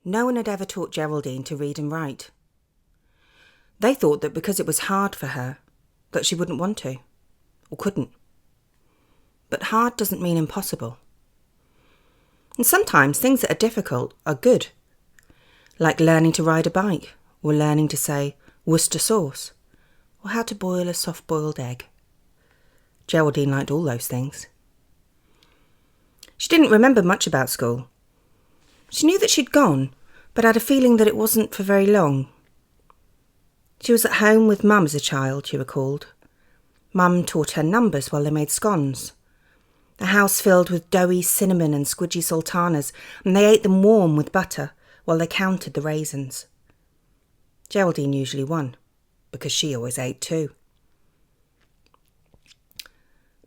No one had ever taught Geraldine to read and write. They thought that because it was hard for her, that she wouldn't want to, or couldn't. But hard doesn't mean impossible. And sometimes things that are difficult are good, like learning to ride a bike, or learning to say Worcester sauce, or how to boil a soft-boiled egg. Geraldine liked all those things. She didn't remember much about school. She knew that she'd gone, but had a feeling that it wasn't for very long. She was at home with Mum as a child, she recalled. Mum taught her numbers while they made scones. A house filled with doughy cinnamon and squidgy sultanas, and they ate them warm with butter while they counted the raisins. Geraldine usually won, because she always ate too.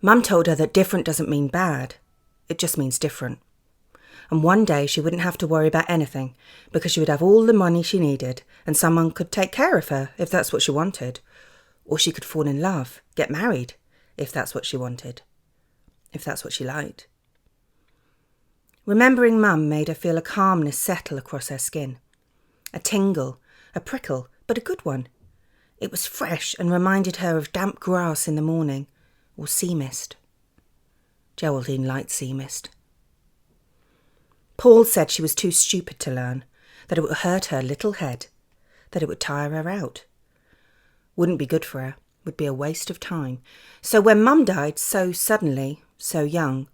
Mum told her that different doesn't mean bad, it just means different. And one day she wouldn't have to worry about anything, because she would have all the money she needed, and someone could take care of her if that's what she wanted. Or she could fall in love, get married, if that's what she wanted, if that's what she liked. Remembering Mum made her feel a calmness settle across her skin. A tingle, a prickle, but a good one. It was fresh and reminded her of damp grass in the morning, or sea mist. Geraldine liked sea mist. Paul said she was too stupid to learn, that it would hurt her little head, that it would tire her out. Wouldn't be good for her, would be a waste of time. So when Mum died so suddenly, so young,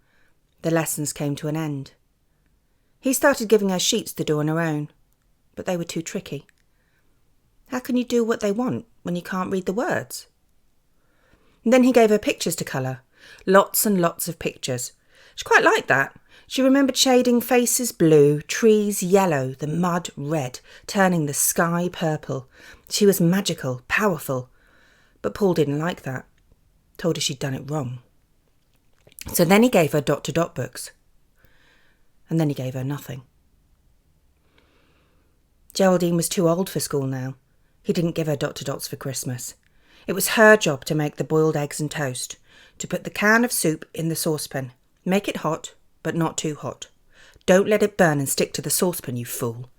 the lessons came to an end. He started giving her sheets to do on her own, but they were too tricky. How can you do what they want when you can't read the words? And then he gave her pictures to colour, lots and lots of pictures. She quite liked that. She remembered shading faces blue, trees yellow, the mud red, turning the sky purple. She was magical, powerful. But Paul didn't like that. Told her she'd done it wrong. So then he gave her dot-to-dot books. And then he gave her nothing. Geraldine was too old for school now. He didn't give her dot-to-dots for Christmas. It was her job to make the boiled eggs and toast, to put the can of soup in the saucepan. Make it hot, but not too hot. Don't let it burn and stick to the saucepan, you fool.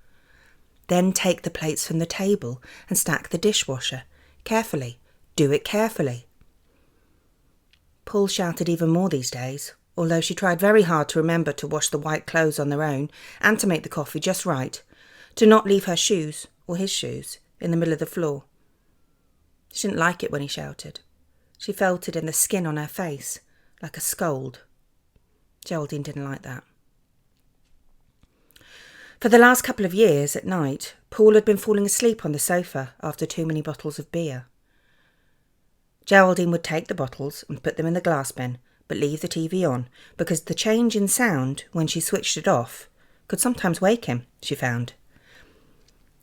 Then take the plates from the table and stack the dishwasher. Carefully. Do it carefully. Paul shouted even more these days, although she tried very hard to remember to wash the white clothes on their own and to make the coffee just right, to not leave her shoes, or his shoes, in the middle of the floor. She didn't like it when he shouted. She felt it in the skin on her face, like a scold. Geraldine didn't like that. For the last couple of years, at night, Paul had been falling asleep on the sofa after too many bottles of beer. Geraldine would take the bottles and put them in the glass bin, but leave the TV on, because the change in sound, when she switched it off, could sometimes wake him, she found.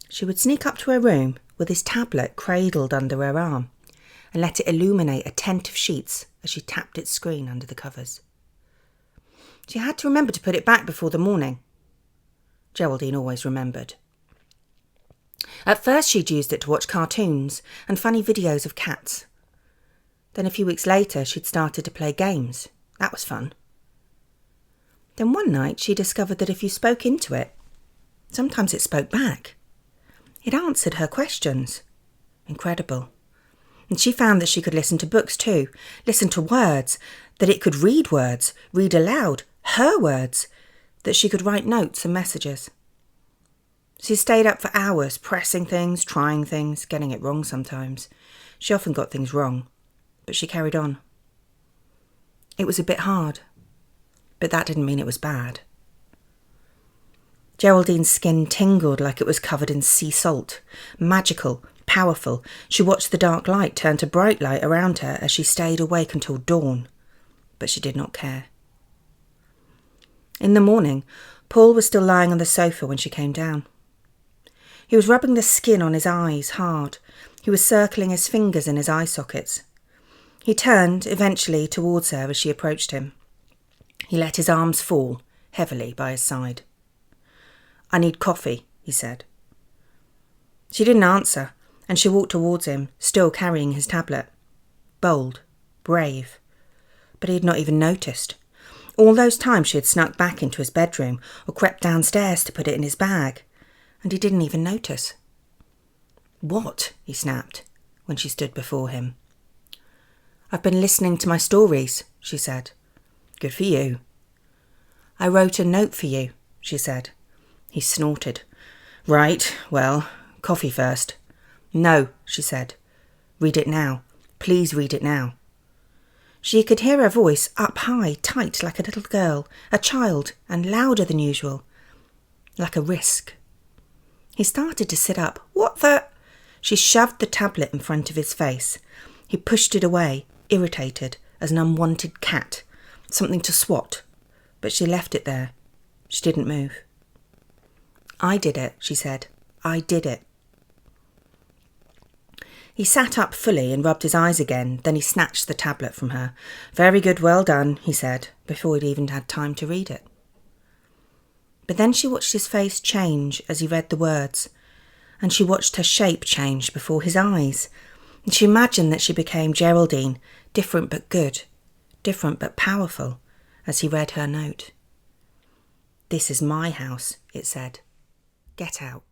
She would sneak up to her room with his tablet cradled under her arm and let it illuminate a tent of sheets as she tapped its screen under the covers. She had to remember to put it back before the morning. Geraldine always remembered. At first she'd used it to watch cartoons and funny videos of cats. Then a few weeks later she'd started to play games. That was fun. Then one night she discovered that if you spoke into it, sometimes it spoke back. It answered her questions. Incredible. And she found that she could listen to books too, listen to words, that it could read words, read aloud, her words, that she could write notes and messages. She stayed up for hours, pressing things, trying things, getting it wrong sometimes. She often got things wrong, but she carried on. It was a bit hard, but that didn't mean it was bad. Geraldine's skin tingled like it was covered in sea salt. Magical, powerful, she watched the dark light turn to bright light around her as she stayed awake until dawn, but she did not care. In the morning, Paul was still lying on the sofa when she came down. He was rubbing the skin on his eyes hard. He was circling his fingers in his eye sockets. He turned, eventually, towards her as she approached him. He let his arms fall, heavily, by his side. "I need coffee," he said. She didn't answer, and she walked towards him, still carrying his tablet. Bold, brave. But he had not even noticed. All those times she had snuck back into his bedroom or crept downstairs to put it in his bag. and he didn't even notice. "What?" he snapped when she stood before him. "I've been listening to my stories," she said. "Good for you." "I wrote a note for you," she said. He snorted. "Right, well, coffee first." "No," she said. "Read it now. Please read it now." She could hear her voice up high, tight, like a little girl, a child, and louder than usual, like a risk. He started to sit up. "What the—" She shoved the tablet in front of his face. He pushed it away, irritated, as an unwanted cat, something to swat, but she left it there. She didn't move. "I did it," she said. "I did it." He sat up fully and rubbed his eyes again, then he snatched the tablet from her. "Very good, well done," he said, before he'd even had time to read it. But then she watched his face change as he read the words, and she watched her shape change before his eyes, and she imagined that she became Geraldine, different but good, different but powerful, as he read her note. "This is my house," it said. "Get out."